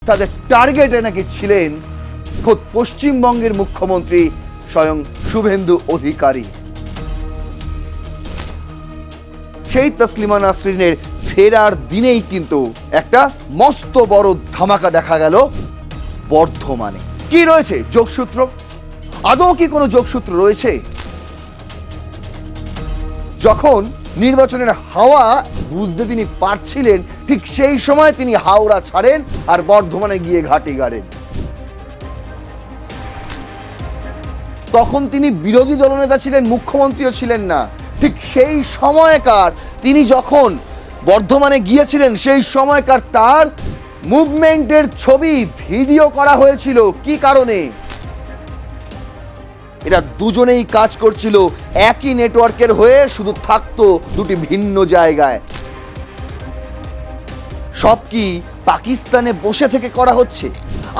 তাদের টার্গেটে নাকি ছিলেন খোদ পশ্চিমবঙ্গের মুখ্যমন্ত্রী স্বয়ং শুভেন্দু অধিকারী। সেই তসলিমা নাসরিনের ফেরার দিনেই কিন্তু একটা মস্ত বড় ধামাকা দেখা গেল বর্ধমানে। কি রয়েছে যোগসূত্র? আদৌ কি কোনো যোগসূত্র রয়েছে? যখন নির্বাচনের হাওয়া বুঝতে তিনি পারছিলেন, ঠিক সেই সময় তিনি হাওড়া ছাড়েন আর বর্ধমানে গিয়ে ঘাঁটি গাড়েন। তখন তিনি বিরোধী দলনেতা ছিলেন, মুখ্যমন্ত্রীও ছিলেন না। ঠিক সেই সময়কার তিনি যখন বর্ধমানে গিয়েছিলেন, সেই সময়কার তার মুভমেন্টের ছবি ভিডিও করা হয়েছিল। কি কারণে? এরা দুজনেই কাজ করছিল একই নেটওয়ার্কের হয়ে, শুধু থাকতো দুটি ভিন্ন জায়গায়। সব কি পাকিস্তানে বসে থেকে করা হচ্ছে?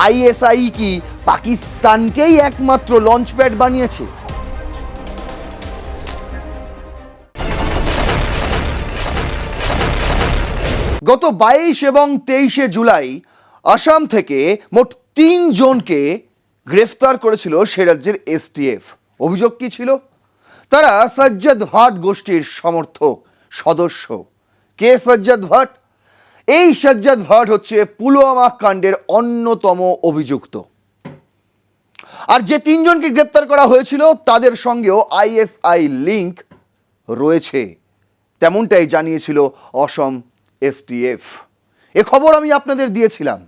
আইএসআই কি পাকিস্তানকেই একমাত্র লঞ্চপ্যাড বানিয়েছে? গত 22 এবং 23শে জুলাই আসাম থেকে মোট 3 জনকে গ্রেফতার করেছিল সে রাজ্যের এসটিএফ। অভিযোগ কি ছিল? তারা সজ্জাদ ভাট গোষ্ঠীর সমর্থক সদস্য। কে সজ্জাদ ভাট? এই সজ্জাদ ভাট হচ্ছে পুলওয়ামা কাণ্ডের অন্যতম অভিযুক্ত। আর যে 3 জনকে গ্রেফতার করা হয়েছিল তাদের সঙ্গেও আইএসআই লিঙ্ক রয়েছে, তেমনটাই জানিয়েছিল অসম এসটিএফ। এ খবর আমি আপনাদের দিয়েছিলাম,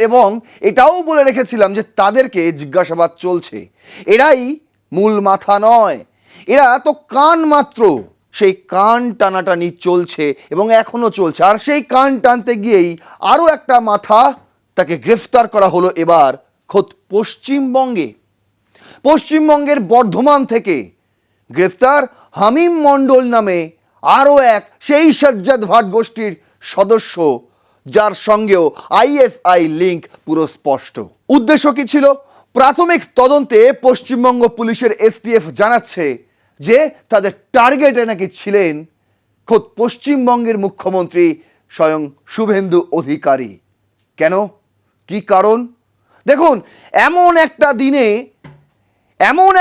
এবং এটাও বলে রেখেছিলাম যে তাদেরকে জিজ্ঞাসাবাদ চলছে। এরাই মূল মাথা নয়, এরা তো কান মাত্র। সেই কান টানাটানি চলছে এবং এখনো চলছে। আর সেই কান টানতে গিয়েই আরও একটা মাথা, তাকে গ্রেফতার করা হলো এবার খোদ পশ্চিমবঙ্গের বর্ধমান থেকে গ্রেফতার হামিম মণ্ডল নামে আরও এক সেই সজ্জাদ ভাট গোষ্ঠীর সদস্য, যার সঙ্গেও আইএসআই লিঙ্ক পুরো স্পষ্ট। উদ্দেশ্য কি ছিল? প্রাথমিক তদন্তে পশ্চিমবঙ্গ পুলিশের এসটিএফ জানাচ্ছে যে তাদের টার্গেটে নাকি ছিলেন খোদ পশ্চিমবঙ্গের মুখ্যমন্ত্রী স্বয়ং শুভেন্দু অধিকারী। কেন? কি কারণ? দেখুন, এমন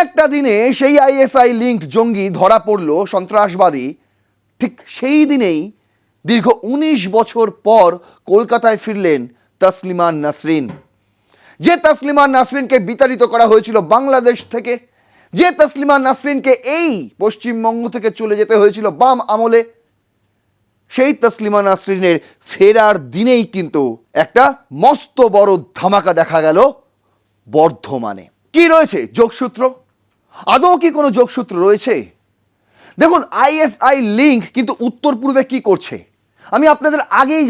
একটা দিনে সেই আইএসআই লিঙ্ক জঙ্গি ধরা পড়ল, সন্ত্রাসবাদী। ঠিক সেই দিনেই দীর্ঘ 19 বছর পর কলকাতায় ফিরলেন তসলিমা নাসরিন। যে তসলিমা নাসরিনকে বিতাড়িত করা হয়েছিল বাংলাদেশ থেকে, যে তসলিমা নাসরিনকে এই পশ্চিমবঙ্গ থেকে চলে যেতে হয়েছিল বাম আমলে, সেই তসলিমা নাসরিনের ফেরার দিনেই কিন্তু একটা মস্ত বড় ধামাকা দেখা গেল বর্ধমানে। কি রয়েছে যোগসূত্র? আদৌ কি কোনো যোগসূত্র রয়েছে? দেখুন, আইএসআই লিঙ্ক কিন্তু উত্তর পূর্বে কি করছে আমি আপনাদের আগেই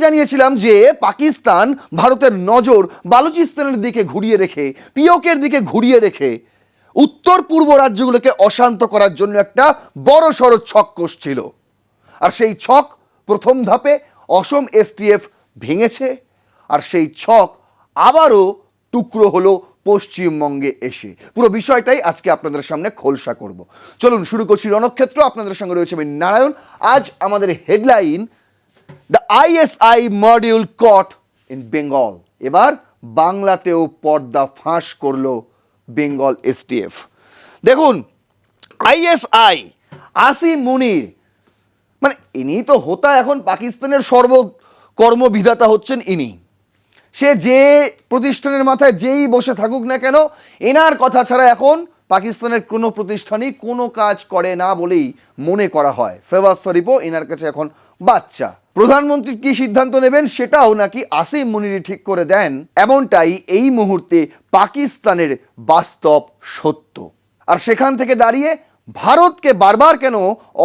জানিয়েছিলাম যে পাকিস্তান ভারতের নজর বালুচিস্তানের দিকে ঘুরিয়ে রেখে, পিওকের দিকে ঘুরিয়ে রেখে উত্তর পূর্ব রাজ্যগুলোকে অশান্ত করার জন্য একটা বড় সড় ছক কষছিল। আর সেই ছক প্রথম ধাপে অসম এসটিএফ ভেঙেছে, আর সেই ছক আবারও টুকরো হলো পশ্চিমবঙ্গে এসে। পুরো বিষয়টাই আজকে আপনাদের সামনে খোলসা করব। চলুন শুরু করছি রণক্ষেত্র। আপনাদের সঙ্গে রয়েছে আমি নারায়ণ। আজ আমাদের headline, the ISI module caught in Bengal. এবার বাংলাতেও পর্দা ফাঁস করলো বেঙ্গল এসটিএফ। দেখুন, আইএসআই আসিম মুনির, মানে ইনি তো হোতা এখন পাকিস্তানের সর্বকর্মবিধাতা হচ্ছেন ইনি। সে যে প্রতিষ্ঠানের মাথায় যেই বসে থাকুক না কেন, এনার কথা ছাড়া এখন পাকিস্তানের কোনো প্রতিষ্ঠানই কোনো কাজ করে না বলেই মনে করা হয়। শেহবাজ শরীফও এনার কাছে এখন বাচ্চা। প্রধানমন্ত্রী কি সিদ্ধান্ত নেবেন সেটাও নাকি আসিম মুনিরই ঠিক করে দেন, এমনটাই এই মুহূর্তে পাকিস্তানের বাস্তব সত্য। আর সেখান থেকে দাঁড়িয়ে ভারতকে বারবার কেন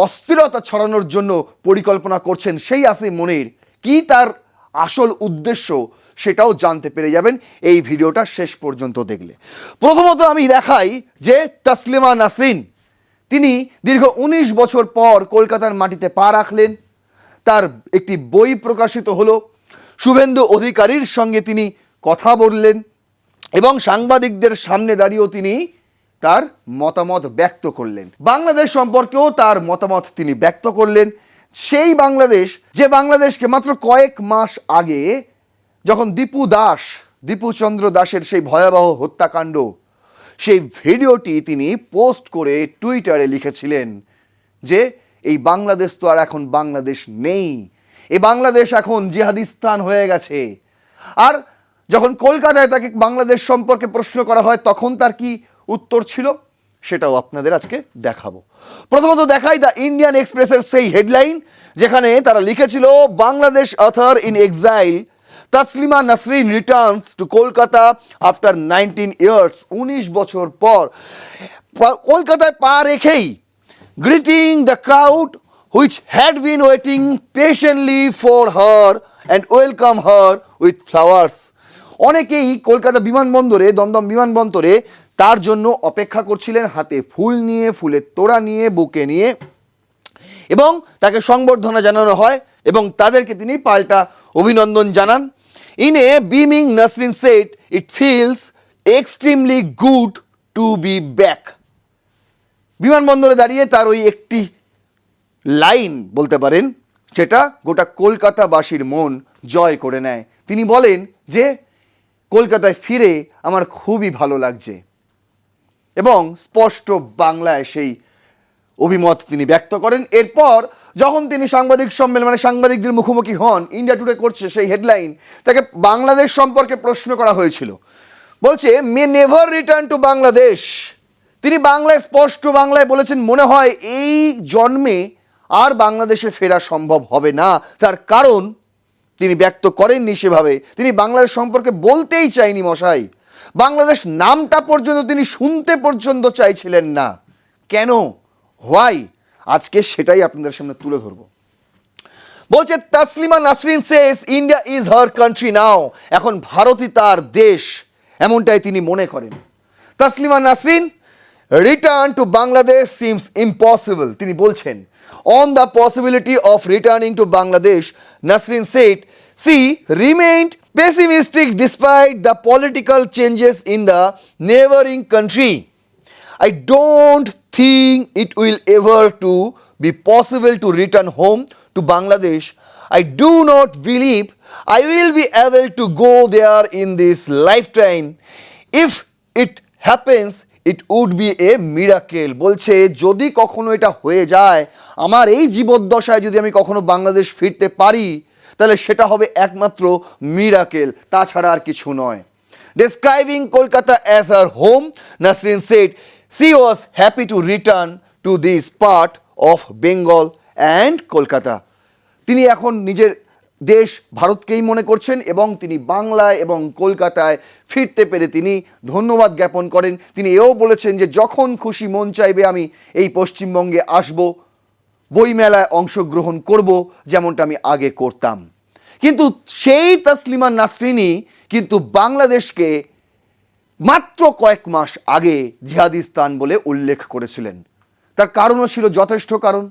অস্থিরতা ছড়ানোর জন্য পরিকল্পনা করছেন সেই আসিম মুনির, কি তার আসল উদ্দেশ্য, সেটাও জানতে পেরে যাবেন এই ভিডিওটা শেষ পর্যন্ত দেখলে। প্রথমত আমি দেখাই যে তসলিমা নাসরিন, তিনি দীর্ঘ 19 বছর পর কলকাতার মাটিতে পা রাখলেন। তার একটি বই প্রকাশিত হলো, শুভেন্দু অধিকারীর সঙ্গে তিনি কথা বললেন এবং সাংবাদিকদের সামনে দাঁড়িয়েও তিনি তার মতামত ব্যক্ত করলেন। বাংলাদেশ সম্পর্কেও তার মতামত তিনি ব্যক্ত করলেন সেই বাংলাদেশ যে বাংলাদেশকে মাত্র কয়েক মাস আগে যখন দীপুচন্দ্র দাসের সেই ভয়াবহ হত্যাকাণ্ড, সেই ভিডিওটি তিনি পোস্ট করে টুইটারে লিখেছিলেন যে এই বাংলাদেশ তো আর এখন বাংলাদেশ নেই, এই বাংলাদেশ এখন জিহাদিস্তান হয়ে গেছে। আর যখন কলকাতায় তাকে বাংলাদেশ সম্পর্কে প্রশ্ন করা হয় তখন তার কি উত্তর ছিল সেটাও আপনাদের আজকে দেখাবো। প্রথমত দেখাই দ্য ইন্ডিয়ান এক্সপ্রেসের সেই হেডলাইন, যেখানে তারা লিখেছিল Bangladesh author in exile Taslima Nasrin returns to Kolkata after 19 years. 19 বছর পর কলকাতায় পা রেখেই greeting the crowd which had been waiting patiently for her and welcome her with flowers. অনেকেই কলকাতা বিমানবন্দরে, দমদম বিমানবন্দরে তার জন্য অপেক্ষা করছিলেন, হাতে ফুল নিয়ে, ফুলের তোড়া নিয়ে, বুকে নিয়ে, এবং তাকে সংবর্ধনা জানানো হয় এবং তাদেরকে তিনি পাল্টা অভিনন্দন জানান। In a beaming Nasrin said it feels extremely good to be back. বিমানবন্দরে দাঁড়িয়ে তার ওই একটি লাইন বলতে পারেন সেটা গোটা কলকাতাবাসীর মন জয় করে নেয়। তিনি বলেন যে কলকাতায় ফিরে আমার খুবই ভালো লাগছে এবং স্পষ্ট বাংলায় সেই অভিমত তিনি ব্যক্ত করেন। এরপর যখন তিনি সাংবাদিক সম্মেলন মানে সাংবাদিকদের মুখোমুখি হন, ইন্ডিয়া টুডে করছে সেই হেডলাইন, তাকে বাংলাদেশ সম্পর্কে প্রশ্ন করা হয়েছিল। বলছে মে নেভার রিটার্ন টু বাংলাদেশ। তিনি বাংলায় স্পষ্ট বাংলায় বলেছেন মনে হয় এই জন্মে আর বাংলাদেশে ফেরা সম্ভব হবে না। তার কারণ তিনি ব্যক্ত করেননি সেভাবে, তিনি বাংলাদেশ সম্পর্কে বলতেই চাইনি মশাই, বাংলাদেশ নামটা পর্যন্ত তিনি শুনতে পর্যন্ত চাইছিলেন না। কেন, হোয়াই, আজকে সেটাই আপনাদের সামনে তুলে ধরব। বলছে তাসলিমা নাসরিন সেজ ইন্ডিয়া ইজ হার কান্ট্রি নাও। এখন ভারতই তার দেশ, এমনটাই তিনি মনে করেন। Taslima Nasrin return to Bangladesh seems impossible. তিনি বলছেন on the possibility of returning to Bangladesh, Nasrin said she remained pessimistic despite the political changes in the neighboring country. I don't think it will ever to be possible to return home to Bangladesh. I do not believe I will be able to go there in this lifetime. If it happens, it would be a miracle. বলছে যদি কখনো এটা হয়ে যায়, আমার এই জীবদ্দশায় যদি আমি কখনো বাংলাদেশ ফিরতে পারি, তাহলে সেটা হবে একমাত্র মিরাকেল, তাছাড়া আর কিছু নয়। Describing Kolkata as her home, Nasrin said she was happy to return to this part of Bengal and Kolkata. তিনি এখন নিজের দেশ ভারতকেই মনে করছেন এবং তিনি বাংলায় এবং কলকাতায় ফিরতে পেরে তিনি ধন্যবাদ জ্ঞাপন করেন। তিনি এও বলেছেন যে যখন খুশি মন চাইবে আমি এই পশ্চিমবঙ্গে আসব, বইমেলায় অংশগ্রহণ করব, যেমনটা আমি আগে করতাম। কিন্তু সেই তাসলিমা নাসরিনই কিন্তু বাংলাদেশকে মাত্র কয়েক মাস আগে জিহাদিস্তান বলে উল্লেখ করেছিলেন। তার কারণও ছিল যথেষ্ট কারণ।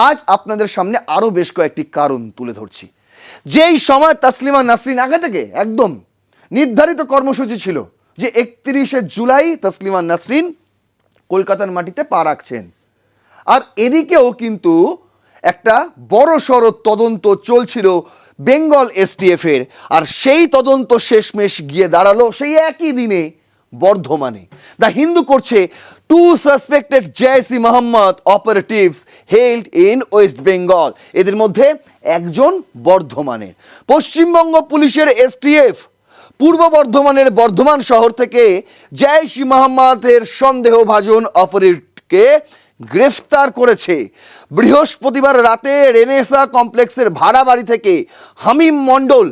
আজ আপনাদের সামনে আরও বেশ কয়েকটি কারণ তুলে ধরছি। যেই সময় তাসলিমা নাসরিন আগে থেকে একদম নির্ধারিত কর্মসূচি ছিল যে 31শে জুলাই তাসলিমা নাসরিন কলকাতার মাটিতে পা রাখছেন, আর এদিকেও কিন্তু একটা বড়সড় তদন্ত চলছিল বেঙ্গল এসটিএফের, আর সেই তদন্ত শেষমেশ গিয়ে দাঁড়ালো সেই একই দিনে বর্ধমানে। দ্য হিন্দু করছে 2 suspected JAC Mohammad অপারেটিভস held in West Bengal. এদের মধ্যে একজন বর্ধমানের। পশ্চিমবঙ্গ পুলিশের এসটিএফ পূর্ব বর্ধমানের বর্ধমান শহর থেকে জেএসি মোহাম্মদের সন্দেহভাজন অপারেটিভকে গ্রেফতার করেছে। বৃহস্পতিবার রাতে রেনেসা কমপ্লেক্সের ভাড়া বাড়ি থেকে হামিম মণ্ডল,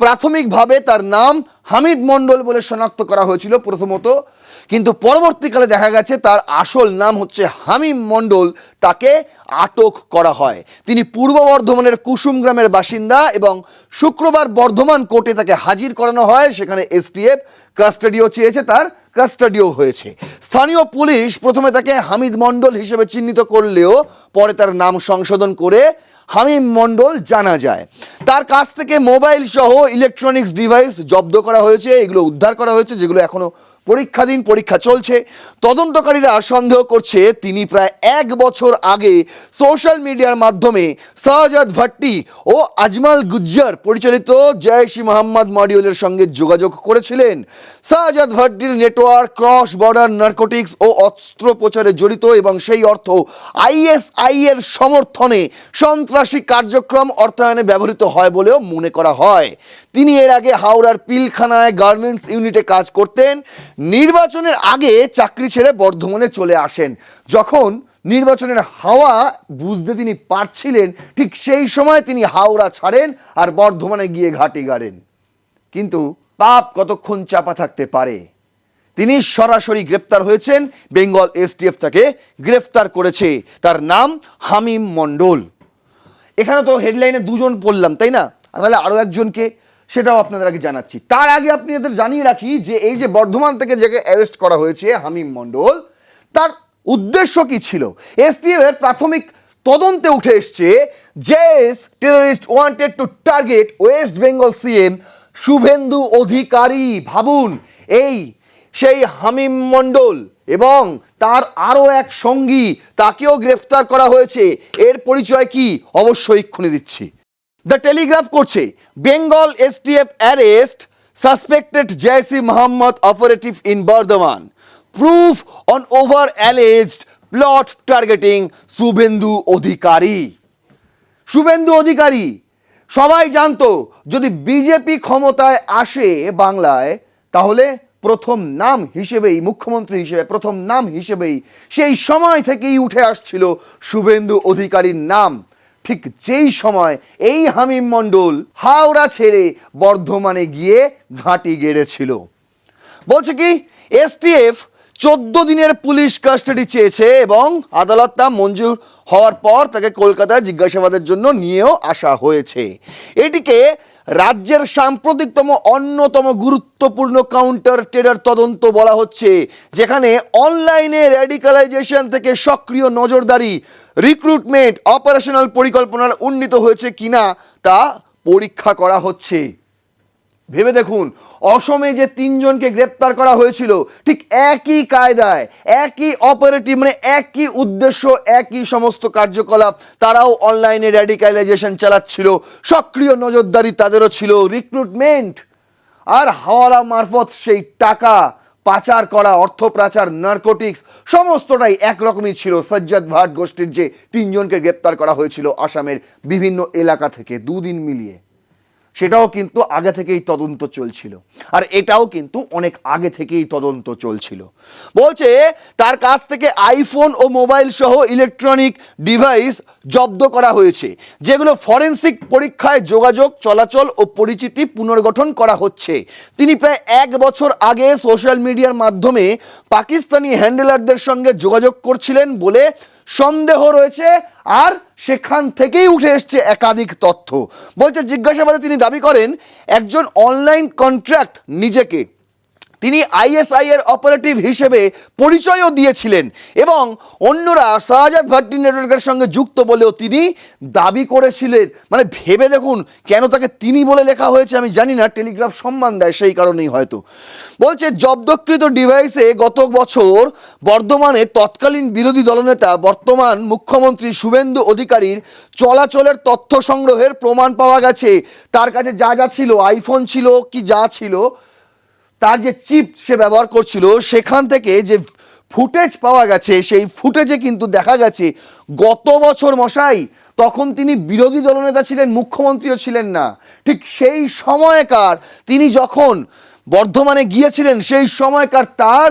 প্রাথমিকভাবে তার নাম হামিদ মণ্ডল বলে শনাক্ত করা হয়েছিল প্রথমত, কিন্তু পরবর্তীকালে দেখা গেছে তার আসল নাম হচ্ছে হামিম মণ্ডল। তাকে আটক করা হয়। তিনি পূর্ব বর্ধমানের কুসুম গ্রামের বাসিন্দা এবং শুক্রবার বর্ধমান কোর্টে তাকে হাজির করানো হয়। সেখানে এসটিএফ কাস্টাডিও চেয়েছে, তার কাস্টাডিও হয়েছে। স্থানীয় পুলিশ প্রথমে তাকে হামিদ মণ্ডল হিসেবে চিহ্নিত করলেও পরে তার নাম সংশোধন করে হামিম মণ্ডল জানা যায়। তার কাছ থেকে মোবাইল সহ ইলেকট্রনিক্স ডিভাইস জব্দ করা হয়েছে, এগুলো উদ্ধার করা হয়েছে, যেগুলো এখনো পরীক্ষাধীন, পরীক্ষা চলছে। তদন্তকারীরা সন্দেহ করছে তিনি প্রায় 1 বছর আগে সোশ্যাল মিডিয়ার মাধ্যমে শাহজাদ ভাট্টি ও আজমাল গুজ্জার পরিচালিত জৈশ ই মোহাম্মদ মডিউলের সঙ্গে যোগাযোগ করেছিলেন। শাহজাদ ভাট্টির নেটওয়ার্ক ক্রস বর্ডার নার্কোটিক্স ও অস্ত্র প্রচারে জড়িত এবং সেই অর্থ আইএসআই এর সমর্থনে সন্ত্রাসী কার্যক্রম অর্থায়নে ব্যবহৃত হয় বলেও মনে করা হয়। তিনি এর আগে হাওড়ার পিলখানায় গার্মেন্টস ইউনিটে কাজ করতেন। নির্বাচনের আগে চাকরি ছেড়ে বর্ধমানে চলে আসেন। যখন নির্বাচনের হাওয়া বুঝতে তিনি পারছিলেন, ঠিক সেই সময় তিনি হাওড়া ছাড়েন আর বর্ধমানে গিয়ে ঘাঁটি গাড়েন। কিন্তু পাপ কতক্ষণ চাপা থাকতে পারে? তিনি সরাসরি গ্রেপ্তার হয়েছেন। বেঙ্গল এসটিএফ তাকে গ্রেফতার করেছে। তার নাম হামিম মণ্ডল। এখানে তো হেডলাইনে 2 জন পড়লাম, তাই না? তাহলে আরও একজনকে, সেটাও আপনাদের আগে জানাচ্ছি। তার আগে আপনাদের জানিয়ে রাখি যে এই যে বর্ধমান থেকে যাকে অ্যারেস্ট করা হয়েছে হামিম মণ্ডল, তার উদ্দেশ্য কি ছিল? এসটিএফ এর প্রাথমিক তদন্তে উঠে এসছে JS terrorist wanted to target West Bengal CM Suvendu Adhikari. ভাবুন, এই সেই হামিম মণ্ডল এবং তার আরও এক সঙ্গী, তাকেও গ্রেফতার করা হয়েছে। এর পরিচয় কি? অবশ্যই এক্ষুনি দিচ্ছি। দ্য টেলিগ্রাফ করছে, Bengal STF arrest suspected Jaish e Mohammad operative in Bardhaman, probe on over alleged plot targeting Suvendu Adhikari. Suvendu Adhikari সবাই জানতো, যদি বিজেপি ক্ষমতায় আসে বাংলায়, তাহলে প্রথম নাম হিসেবেই, মুখ্যমন্ত্রী হিসেবে প্রথম নাম হিসেবেই সেই সময় থেকেই উঠে আসছিল শুভেন্দু অধিকারীর নাম। ঠিক যেই সময় এই হামিম মণ্ডল হাওড়া ছেড়ে বর্ধমানে গিয়ে ঘাঁটি গেড়েছিল। বলছে কি, এসটিএফ 14 দিনের পুলিশ কাস্টাডি চেয়েছে এবং আদালত তা মঞ্জুর হওয়ার পর তাকে কলকাতায় জিজ্ঞাসাবাদের জন্য নিয়েও আসা হয়েছে। এটিকে রাজ্যের সাম্প্রতিকতম অন্যতম গুরুত্বপূর্ণ কাউন্টার টেরর তদন্ত বলা হচ্ছে, যেখানে অনলাইনে র্যাডিকালাইজেশন থেকে সক্রিয় নজরদারি, রিক্রুটমেন্ট, অপারেশনাল পরিকল্পনার উন্নীত হয়েছে কিনা তা পরীক্ষা করা হচ্ছে। ভেবে দেখুন, অসমে যে 3 জনকে গ্রেপ্তার করা হয়েছিল, ঠিক একই কায়দায়, একই অপারেটিভ, মানে একই উদ্দেশ্য, একই সমস্ত কার্যকলাপ, তারাও অনলাইনে র্যাডিকালাইজেশন চালাচ্ছিল, সক্রিয় নজরদারি তাদেরও ছিল, রিক্রুটমেন্ট আর হাওয়ালা মারফত সেই টাকা পাচার করা, অর্থ পাচার, নার্কোটিক্স সমস্তটাই একরকমই ছিল। সজ্জাদ ভাট গোষ্ঠীর যে 3 জনকে গ্রেপ্তার করা হয়েছিল আসামের বিভিন্ন এলাকা থেকে 2 দিন মিলিয়ে, সেটাও কিন্তু আগে থেকেই তদন্ত চলছিল। আর এটাও কিন্তু অনেক আগে থেকেই তদন্ত চলছিল। বলছে তার কাছ থেকে আইফোন ও মোবাইল সহ ইলেকট্রনিক ডিভাইস জব্দ করা হয়েছে, যেগুলো ফরেনসিক পরীক্ষায় যোগাযোগ, চলাচল ও পরিচিতি পুনর্গঠন করা হচ্ছে। তিনি প্রায় 1 বছর আগে সোশ্যাল মিডিয়ার মাধ্যমে পাকিস্তানি হ্যান্ডেলারদের সঙ্গে যোগাযোগ করছিলেন বলে সন্দেহ রয়েছে, আর সেখান থেকেই উঠে এসছে একাধিক তথ্য। বলছে জিজ্ঞাসাবাদে তিনি দাবি করেন একজন অনলাইন কন্ট্রাক্ট নিজেকে তিনি আইএসআই এর অপারেটিভ হিসেবে পরিচয়ও দিয়েছিলেন এবং অন্যরা শাহজাদ ভাট্টি নেটওয়ার্কের সঙ্গে যুক্ত বলেও তিনি দাবি করেছিলেন। মানে ভেবে দেখুন, কেন তাকে তিনি বলে লেখা হয়েছে আমি জানি না, টেলিগ্রাফ সম্মান দেয় সেই কারণেই হয়তো। বলছে জব্দকৃত ডিভাইসে গত বছর বর্ধমানে তৎকালীন বিরোধী দলনেতা বর্তমান মুখ্যমন্ত্রী শুভেন্দু অধিকারীর চলাচলের তথ্য সংগ্রহের প্রমাণ পাওয়া গেছে। তার কাছে যা যা ছিল, আইফোন ছিল কি যা ছিল, তার যে চিপ সে ব্যবহার করছিল, সেখান থেকে যে ফুটেজ পাওয়া গেছে, সেই ফুটেজে কিন্তু দেখা গেছে গত বছর মশাই, তখন তিনি বিরোধী দলনেতা ছিলেন, মুখ্যমন্ত্রীও ছিলেন না, ঠিক সেই সময়কার তিনি যখন বর্ধমানে গিয়েছিলেন, সেই সময়কার তার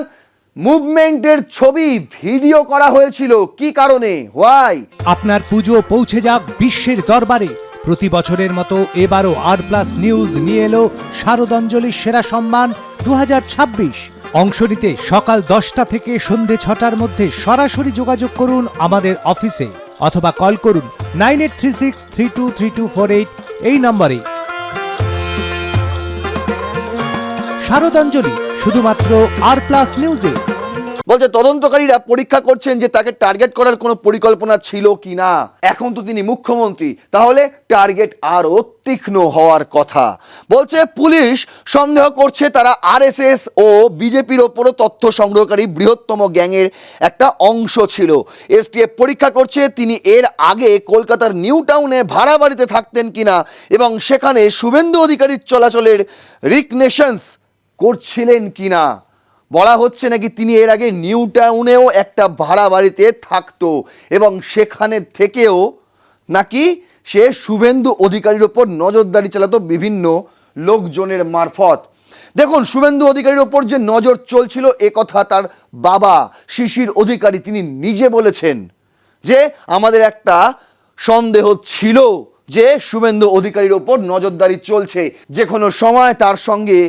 মুভমেন্টের ছবি ভিডিও করা হয়েছিল। কি কারণে? হোয়াই? আপনার পুজো পৌঁছে যাক বিশ্বের দরবারে। প্রতি বছরের মতো এবারও আর+ নিউজ নিয়ে এলো শারদাঞ্জলির সেরা সম্মান 2026। অংশ নিতে সকাল 10টা থেকে সন্ধে 6টার মধ্যে সরাসরি যোগাযোগ করুন আমাদের অফিসে অথবা কল করুন 9836323248 এই নম্বরে। শারদাঞ্জলি শুধুমাত্র আর+ নিউজে। বলছে তদন্তকারীরা পরীক্ষা করছেন যে তাকে টার্গেট করার কোনো পরিকল্পনা ছিল কিনা। এখন তো তিনি মুখ্যমন্ত্রী, তাহলে টার্গেট আরও তীক্ষ্ণ হওয়ার কথা। বলছে পুলিশ সন্দেহ করছে তারা আরএসএস ও বিজেপির ওপরও তথ্য সংগ্রহকারী বৃহত্তম গ্যাংয়ের একটা অংশ ছিল। এসটিএফ পরীক্ষা করছে তিনি এর আগে কলকাতার নিউ টাউনে ভাড়া বাড়িতে থাকতেন কিনা এবং সেখানে শুভেন্দু অধিকারীর চলাচলের রিকনেশনস করছিলেন কিনা। বলা হচ্ছে নাকি তিনি এর আগে নিউ টাউনেও একটা ভাড়া বাড়িতে থাকতো এবং সেখানে থেকেও নাকি সে শুভেন্দু অধিকারীর ওপর নজরদারি চালাতো বিভিন্ন লোকজনের মারফত। দেখুন, শুভেন্দু অধিকারীর ওপর যে নজর চলছিল এ কথা তার বাবা শিশির অধিকারী তিনি নিজে বলেছেন যে আমাদের একটা সন্দেহ ছিল যে শুভেন্দু অধিকারীর ওপর নজরদারি চলছে, যে কোনো সময় তার সঙ্গে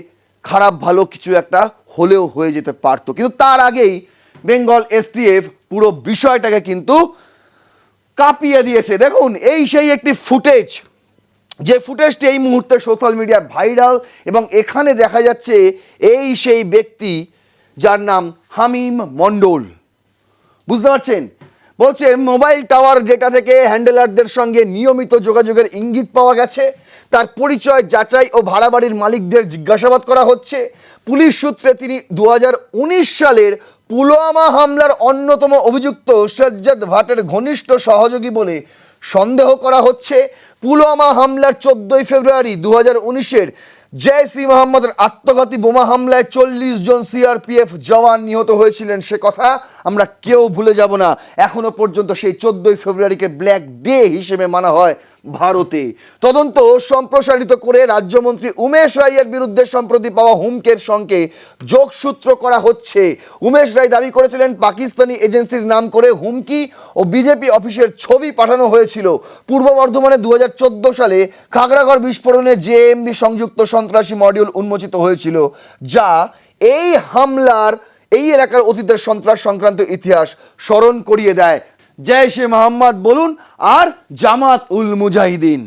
খারাপ ভালো কিছু একটা হলেও হয়ে যেতে পারতো। কিন্তু তার আগেই বেঙ্গল এসটিএফ পুরো বিষয়টাকে কিন্তু কাঁপিয়ে দিয়েছে। দেখুন, এই সেই একটি ফুটেজ, যে ফুটেজটি এই মুহূর্তে সোশ্যাল মিডিয়া ভাইরাল এবং এখানে দেখা যাচ্ছে এই সেই ব্যক্তি যার নাম হামিম মণ্ডল। বুঝতে পারছেন? বলছে মোবাইল টাওয়ার ডেটা থেকে হ্যান্ডেলারদের সঙ্গে নিয়মিত যোগাযোগের ইঙ্গিত পাওয়া গেছে, তার পরিচয় যাচাই ও ভাড়া বাড়ির মালিকদের জিজ্ঞাসাবাদ করা হচ্ছে। পুলিশ সূত্রে তিনি 2019 সালের পুলওয়ামা হামলার অন্যতম অভিযুক্ত সজ্জাদ ভাটের ঘনিষ্ঠ সহযোগী বলে সন্দেহ করা হচ্ছে। পুলওয়ামা হামলার 14 ফেব্রুয়ারি 2019-এর জেইশ-ই মোহাম্মদের আত্মঘাতী বোমা হামলায় 40 জন সিআরপিএফ জওয়ান নিহত হয়েছিলেন, সে কথা আমরা কেউ ভুলে যাব না। এখনো পর্যন্ত সেই 14 ফেব্রুয়ারিকে ব্ল্যাক ডে হিসেবে মানা হয় ভারতে। তদন্ত সম্প্রসারিত করে রাজ্যমন্ত্রী উমেশ রায়ের বিরুদ্ধে সম্প্রতি পাওয়া হুমকের সঙ্গে যোগসূত্র করা হচ্ছে। উমেশ রায় দাবি করেছিলেন পাকিস্তানি এজেন্সির নাম করে হুমকি ও বিজেপি অফিসের ছবি পাঠানো হয়েছিল। পূর্ব বর্ধমানে 2014 সালে খাগড়াগড় বিস্ফোরণে জেএমবি সংযুক্ত সন্ত্রাসী মডিউল উন্মোচিত হয়েছিল, যা এই হামলার এই এলাকার অতীতের সন্ত্রাস সংক্রান্ত ইতিহাস স্মরণ করিয়ে দেয়। জেইশ-এ মোহাম্মদ বলুন আর জামাত উল মুজাহিদিন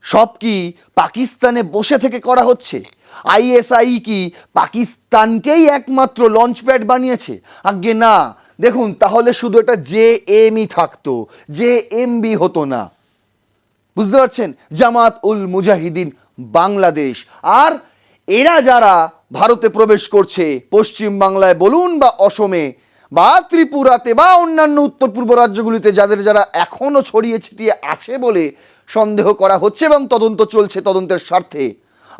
সব কি পাকিস্তানে বসে থেকে করা হচ্ছে? আইএসআই কি পাকিস্তানকেই একমাত্র লঞ্চপ্যাড বানিয়েছে? আজ্ঞে না। দেখুন, তাহলে শুধু এটা জেএমই থাকতো, জেএমবি হতো না। বুঝতে পারছেন? জামাত উল মুজাহিদিন বাংলাদেশ। আর এরা যারা ভারতে প্রবেশ করছে, পশ্চিম বাংলায় বলুন বা অসমে বা ত্রিপুরাতে বা অন্যান্য উত্তর পূর্ব রাজ্যগুলিতে যারা এখনো ছড়িয়ে ছিটিয়ে আছে বলে সন্দেহ করা হচ্ছে এবং তদন্ত চলছে, তদন্তের স্বার্থে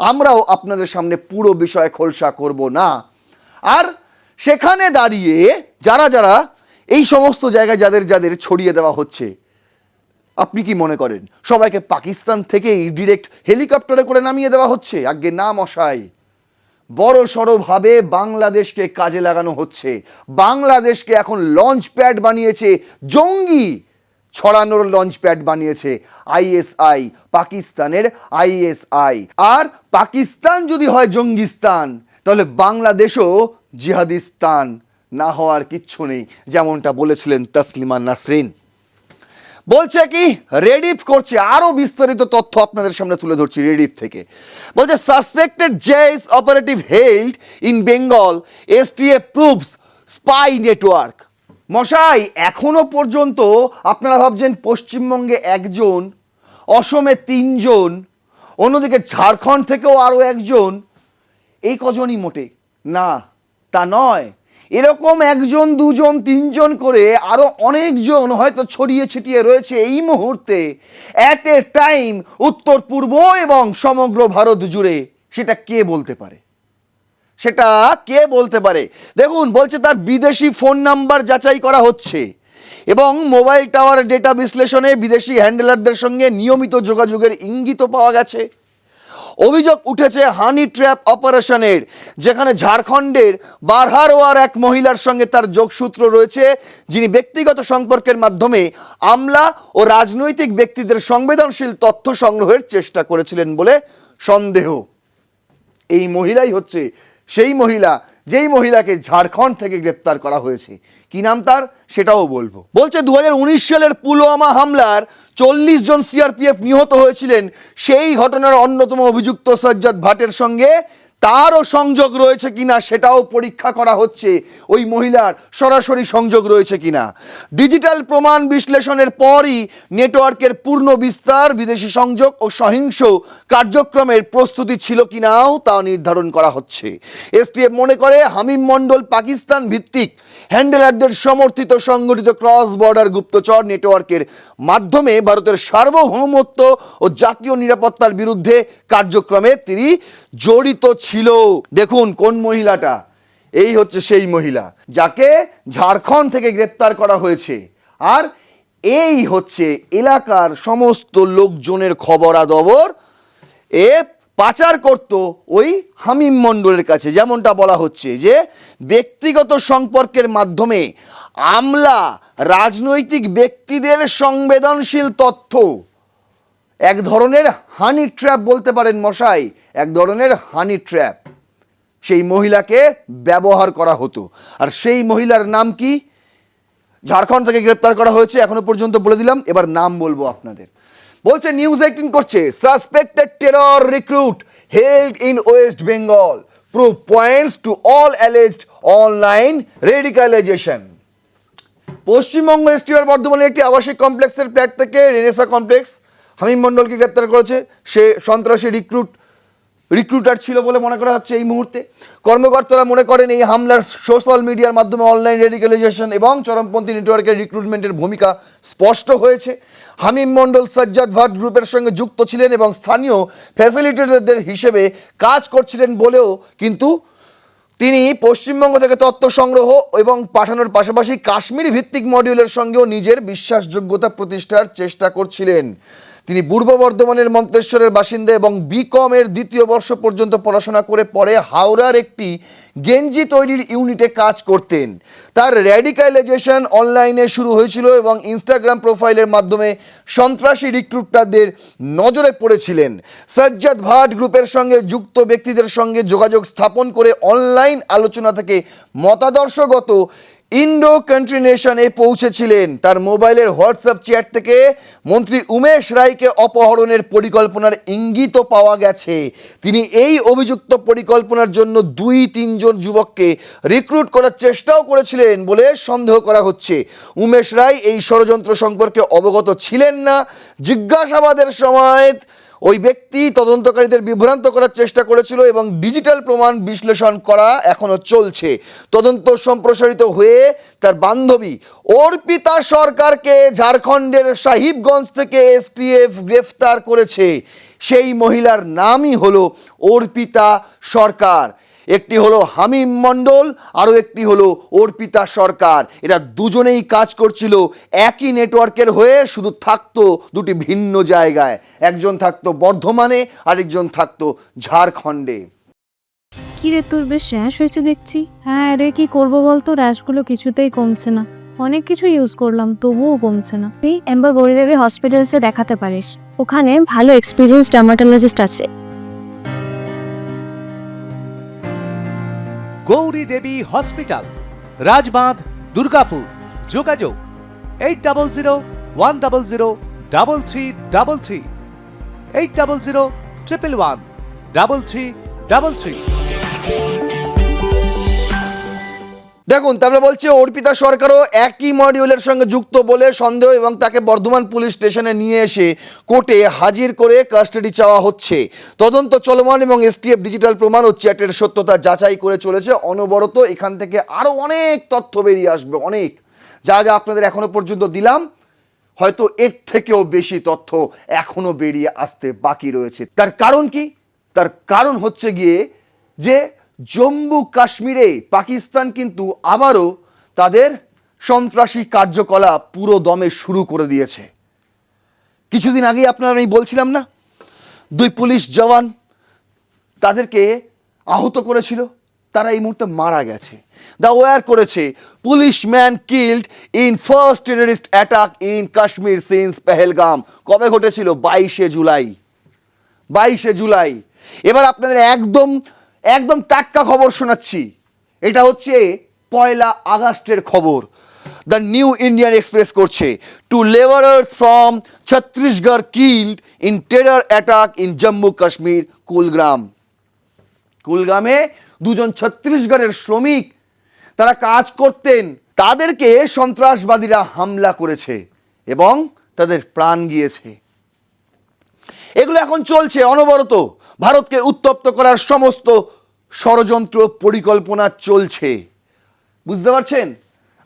আমরাও আপনাদের সামনে পুরো বিষয় খোলসা করব না। আর সেখানে দাঁড়িয়ে যারা এই সমস্ত জায়গায় যাদের ছড়িয়ে দেওয়া হচ্ছে, আপনি কি মনে করেন সবাইকে পাকিস্তান থেকেই ডিরেক্ট হেলিকপ্টারে করে নামিয়ে দেওয়া হচ্ছে? আজ্ঞে না মশাই, বড় সড়ভাবে বাংলাদেশকে কাজে লাগানো হচ্ছে। বাংলাদেশকে এখন লঞ্চ প্যাড বানিয়েছে, জঙ্গি ছড়ানোর লঞ্চ প্যাড বানিয়েছে আইএসআই, পাকিস্তানের আইএসআই। আর পাকিস্তান যদি হয় জঙ্গিস্তান, তাহলে বাংলাদেশও জিহাদিস্তান না হওয়ার কিচ্ছু নেই, যেমনটা বলেছিলেন তসলিমা নাসরিন। বলছে কি রেডিফ করছে, আরো বিস্তারিত তথ্য আপনাদের সামনে তুলে ধরছি রেডিফ থেকে। বলছে suspected Jaish operative held in Bengal, STF probes spy network. মশাই, এখনো পর্যন্ত আপনারা ভাবছেন পশ্চিমবঙ্গে একজন, অসমে 3 জন, অন্যদিকে ঝাড়খণ্ড থেকেও আরো 1 জন, এই কজনই মোটে না, তা নয়। এরকম 1 জন 2 জন 3 জন করে আরো অনেকজন হয়তো ছড়িয়ে ছিটিয়ে রয়েছে এই মুহূর্তে অ্যাট এ টাইম উত্তর পূর্ব এবং সমগ্র ভারত জুড়ে। সেটা কে বলতে পারে? সেটা কে বলতে পারে? দেখুন, বলছে তার বিদেশি ফোন নাম্বার যাচাই করা হচ্ছে এবং মোবাইল টাওয়ার ডেটা বিশ্লেষণে বিদেশি হ্যান্ডেলারদের সঙ্গে নিয়মিত যোগাযোগের ইঙ্গিত পাওয়া গেছে। অভিযোগ উঠেছে হানি ট্র্যাপ অপারেশনের, যেখানে ঝাড়খণ্ডের বারহারোয়ার এক মহিলার সঙ্গে তার যোগসূত্র রয়েছে, যিনি ব্যক্তিগত সম্পর্কের মাধ্যমে আমলা ও রাজনৈতিক ব্যক্তিদের সংবেদনশীল তথ্য সংগ্রহের চেষ্টা করেছিলেন বলে সন্দেহ। এই মহিলাই হচ্ছে সেই মহিলা যেই মহিলাকে ঝাড়খণ্ড থেকে গ্রেপ্তার করা হয়েছে। কি নাম তার সেটাও বলবো। বলছে 2019 সালের পুলওয়ামা হামলার 40 জন সিআরপিএফ নিহত হয়েছিলেন, সেই ঘটনার অন্যতম অভিযুক্ত সজ্জাদ ভাটের সঙ্গে তারও সংযোগ রয়েছে কিনা সেটাও পরীক্ষা করা হচ্ছে, ওই মহিলার সরাসরি সংযোগ রয়েছে কিনা। ডিজিটাল প্রমাণ বিশ্লেষণের পরই নেটওয়ার্কের পূর্ণ বিস্তার, বিদেশি সংযোগ ও সহিংস কার্যক্রমের প্রস্তুতি ছিল কিনাও তা নির্ধারণ করা হচ্ছে। এসটিএফ মনে করে হামিম মণ্ডল পাকিস্তান ভিত্তিক হ্যান্ডেলারদের সমর্থিত সংগঠিত ক্রস বর্ডার গুপ্তচর নেটওয়ার্কের মাধ্যমে ভারতের সার্বভৌমত্ব ও জাতীয় নিরাপত্তার বিরুদ্ধে কার্যক্রমে তিনি জড়িত ছিল। দেখুন কোন মহিলাটা, এই হচ্ছে সেই মহিলা যাকে ঝাড়খণ্ড থেকে গ্রেপ্তার করা হয়েছে। আর এই হচ্ছে এলাকার সমস্ত লোকজনের খবরাদবর এ পাচার করত ওই হামিম মণ্ডলের কাছে। যেমনটা বলা হচ্ছে যে ব্যক্তিগত সম্পর্কের মাধ্যমে আমলা রাজনৈতিক ব্যক্তিদের সংবেদনশীল তথ্য, এক ধরনের হানি ট্র্যাপ বলতে পারেন মশাই, এক ধরনের হানি ট্র্যাপ, সেই মহিলাকে ব্যবহার করা হতো। আর সেই মহিলার নাম কি? ঝাড়খণ্ড থেকে গ্রেপ্তার করা হয়েছে, এখনো পর্যন্ত বলে দিলাম, এবার নাম বলবো আপনাদের। বলছে নিউজ 18 করছে, suspected terror recruit held in West Bengal, probe points to all alleged online radicalisation. Paschimbanga STF বর্ধমানের একটি আবাসিক কমপ্লেক্সের ফ্ল্যাট থেকে রেনেসা কমপ্লেক্স হামিম মণ্ডলকে গ্রেপ্তার করেছে। সে সন্ত্রাসী রিক্রুটার ছিল বলে মনে করা হচ্ছে এই মুহূর্তে। কর্মকর্তারা মনে করেন এই হামলার সোশ্যাল মিডিয়ার মাধ্যমে অনলাইন রেডিকালাইজেশন এবং চরমপন্থী নেটওয়ার্কের রিক্রুটমেন্টের ভূমিকা স্পষ্ট হয়েছে। হামিম মণ্ডল সজ্জাদ ভাট গ্রুপের সঙ্গে যুক্ত ছিলেন এবং স্থানীয় ফ্যাসিলিটেটরদের হিসেবে কাজ করছিলেন বলেও কিন্তু তিনি পশ্চিমবঙ্গ থেকে তথ্য সংগ্রহ এবং পাঠানোর পাশাপাশি কাশ্মীর ভিত্তিক মডিউলের সঙ্গেও নিজের বিশ্বাসযোগ্যতা প্রতিষ্ঠার চেষ্টা করছিলেন। তিনি পূর্ব বর্ধমানের মন্তেশ্বরের বাসিন্দা এবং বিকমের দ্বিতীয় বর্ষ পর্যন্ত পড়াশোনা করে পরে হাওড়ার একটি গেঞ্জি তৈরির ইউনিটে কাজ করতেন। তার র্যাডিকালাইজেশন অনলাইনে শুরু হয়েছিল এবং ইনস্টাগ্রাম প্রোফাইলের মাধ্যমে সন্ত্রাসী রিক্রুটারদের নজরে পড়েছিলেন। সজ্জাদ ভাট গ্রুপের সঙ্গে যুক্ত ব্যক্তিদের সঙ্গে যোগাযোগ স্থাপন করে অনলাইন আলোচনা থেকে মতাদর্শগত ইন্ডো কান্ট্রি নেশনে পৌঁছেছিলেন। তার মোবাইলের হোয়াটসঅ্যাপ চ্যাট থেকে মন্ত্রী উমেশ রায়কে অপহরণের পরিকল্পনার ইঙ্গিত পাওয়া গেছে। তিনি এই অভিযুক্ত পরিকল্পনার জন্য 2-3 জন যুবককে রিক্রুট করার চেষ্টাও করেছিলেন বলে সন্দেহ করা হচ্ছে। উমেশ রায় এই ষড়যন্ত্র সম্পর্কে অবগত ছিলেন না। জিজ্ঞাসাবাদের সময় ওই ব্যক্তি তদন্তকারীদের বিভ্রান্ত করার চেষ্টা করেছিল এবং ডিজিটাল প্রমাণ বিশ্লেষণ করা এখনো চলছে। তদন্ত সম্প্রসারিত হয়ে তার বান্ধবী অর্পিতা সরকারকে ঝাড়খণ্ডের সাহিবগঞ্জ থেকে এসটিএফ গ্রেফতার করেছে। সেই মহিলার নামই হলো অর্পিতা সরকার। একটি হলো হামিম মণ্ডল, আরও একটি হলো অর্পিতা সরকার। এরা দুজনেই কাজ করছিল একই নেটওয়ার্কের হয়ে, শুধু থাকতো দুটি ভিন্ন জায়গায়। একজন থাকতো বর্ধমানে, আরেকজন থাকতো ঝাড়খণ্ডে। কি রে, তোর বেশ র্যাশ হয়েছে দেখছি। হ্যাঁ রে, কি করবো বলতো, র্যাশগুলো কিছুতেই কমছে না। অনেক কিছু ইউজ করলাম তবুও কমছে না। তুই এম্বার গৌরীদেবী হসপিটালসে দেখাতে পারিস, ওখানে ভালো এক্সপিরিয়েন্স ডার্মাটোলজিস্ট আছে। গৌরী দেবী হসপিটাল, রাজবাঁধ, দুর্গাপুর। যোগাযোগ 8001003333, 8001113333। দেখুন, তারপরে বলছে অর্পিতা সরকারও একই মডিউলের সঙ্গে যুক্ত বলে সন্দেহ এবং তাকে বর্ধমান পুলিশ স্টেশনে নিয়ে এসে কোর্টে হাজির করে কাস্টাডি চাওয়া হচ্ছে। তদন্ত চলমান এবং এসটিএফ ডিজিটাল প্রমাণ ও চ্যাটের সত্যতা যাচাই করে চলেছে অনবরত। এখান থেকে আরও অনেক তথ্য বেরিয়ে আসবে, অনেক, যা যা আপনাদের এখনো পর্যন্ত দিলাম, হয়তো এর থেকেও বেশি তথ্য এখনো বেরিয়ে আসতে বাকি রয়েছে। তার কারণ কি? তার কারণ হচ্ছে গিয়ে যে জম্মু কাশ্মীরে পাকিস্তান কিন্তু আবারও তাদের সন্ত্রাসী কার্যকলাপ পুরো দমে শুরু করে দিয়েছে। কিছুদিন আগেই আপনারা আমি বলছিলাম না, 2 পুলিশ জওয়ান তাদেরকে আহত করেছিল, তারা এই মুহূর্তে মারা গেছে। দ্য ওয়্যার করেছে, policeman killed in first terrorist attack in Kashmir since Pahalgam. কবে ঘটেছিল? 22শে জুলাই। 22শে জুলাই। এবার আপনাদের একদম টাটকা খবর শোনাচ্ছি। এটা হচ্ছে 1 আগস্টের খবর। দ্য নিউ ইন্ডিয়ান এক্সপ্রেস করছে, 2 laborers from Chhattisgarh killed in terror attack in Jammu Kashmir Kulgram. কুলগামে দুজন ছত্তিশগড়ের শ্রমিক তারা কাজ করতেন, তাদেরকে সন্ত্রাসবাদীরা হামলা করেছে এবং তাদের প্রাণ গিয়েছে। এগুলো এখন চলছে অনবরত। ভারতকে উত্তপ্ত করার সমস্ত ষড়যন্ত্র পরিকল্পনা চলছে, বুঝতে পারছেন?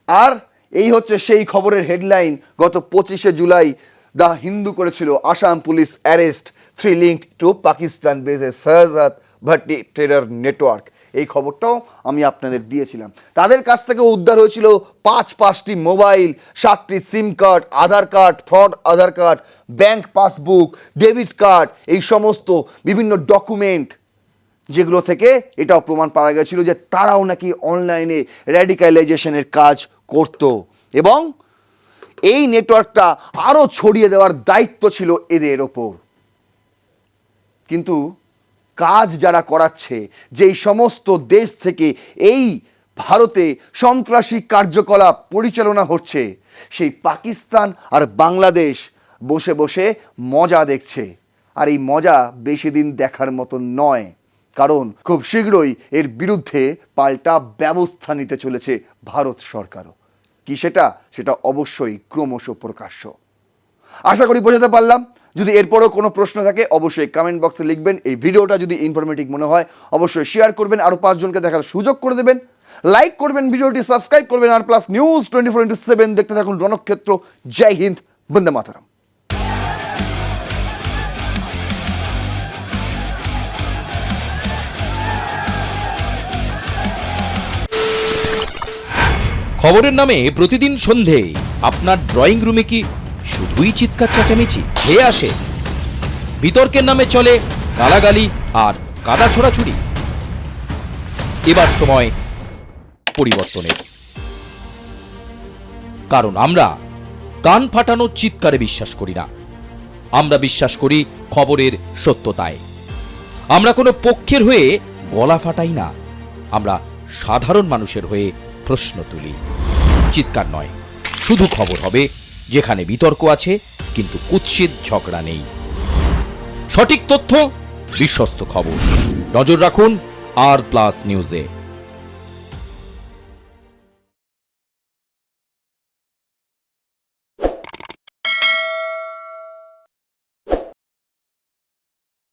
আর এই হচ্ছে সেই খবরের হেডলাইন। গত 25শে জুলাই দ্য হিন্দু করেছিল, Assam police arrest 3 linked to Pakistan বেসে শাহজাদ ভাট্টি টেরর নেটওয়ার্ক। এই খবরটাও আমি আপনাদের দিয়েছিলাম। তাদের কাছ থেকে উদ্ধার হয়েছিল 5টি মোবাইল, 7টি sim card, Aadhaar card, fraud Aadhaar card, bank passbook, debit card, এই সমস্ত বিভিন্ন ডকুমেন্ট, যেগুলো থেকে এটাও প্রমাণ পাওয়া গেছিল যে তারাও নাকি অনলাইনে র্যাডিক্যালাইজেশনের কাজ করত এবং এই নেটওয়ার্কটা আরও ছড়িয়ে দেওয়ার দায়িত্ব ছিল এদের ওপর। কিন্তু কাজ যারা করাচ্ছে, যেই সমস্ত দেশ থেকে এই ভারতে সন্ত্রাসী কার্যকলাপ পরিচালনা হচ্ছে, সেই পাকিস্তান আর বাংলাদেশ বসে বসে মজা দেখছে। আর এই মজা বেশি দিন দেখার মতো নয়, কারণ খুব শীঘ্রই এর বিরুদ্ধে পাল্টা ব্যবস্থা নিতে চলেছে ভারত সরকারও। কি সেটা অবশ্যই ক্রমশ প্রকাশ্য। আশা করি বোঝাতে পারলাম। যদি এরপরও কোনো প্রশ্ন থাকে অবশ্যই কমেন্ট বক্সে লিখবেন। এই ভিডিওটা যদি ইনফরমেটিভ মনে হয় অবশ্যই শেয়ার করবেন, আরও 5 জনকে দেখার সুযোগ করে দেবেন, লাইক করবেন, ভিডিওটি সাবস্ক্রাইব করবেন। আর প্লাস নিউজ 24/7 দেখতে থাকুন রণক্ষেত্র। জয় হিন্দ, বন্দে মাতরম। খবরের নামে প্রতিদিন সন্ধে আপনার ড্রয়িং রুমে কি শুধুই চিৎকার চেঁচামেচি খেয়ে আসে? বিতর্কের নামে চলে গালাগালি আর কাদা ছোড়াছুড়ি। এবার সময় পরিবর্তনের, কারণ আমরা কান ফাটানো চিৎকারে বিশ্বাস করি না। আমরা বিশ্বাস করি খবরের সত্যতায়। আমরা কোনো পক্ষের হয়ে গলা ফাটাই না, আমরা সাধারণ মানুষের হয়ে প্রশ্ন তুলি। চিৎকার নয়, শুধু খবর হবে যেখানে বিতর্ক আছে কিন্তু কুৎসিত ঝগড়া নেই। সঠিক তথ্য, বিশ্বস্ত খবর। নজর রাখুন আর প্লাস নিউজে।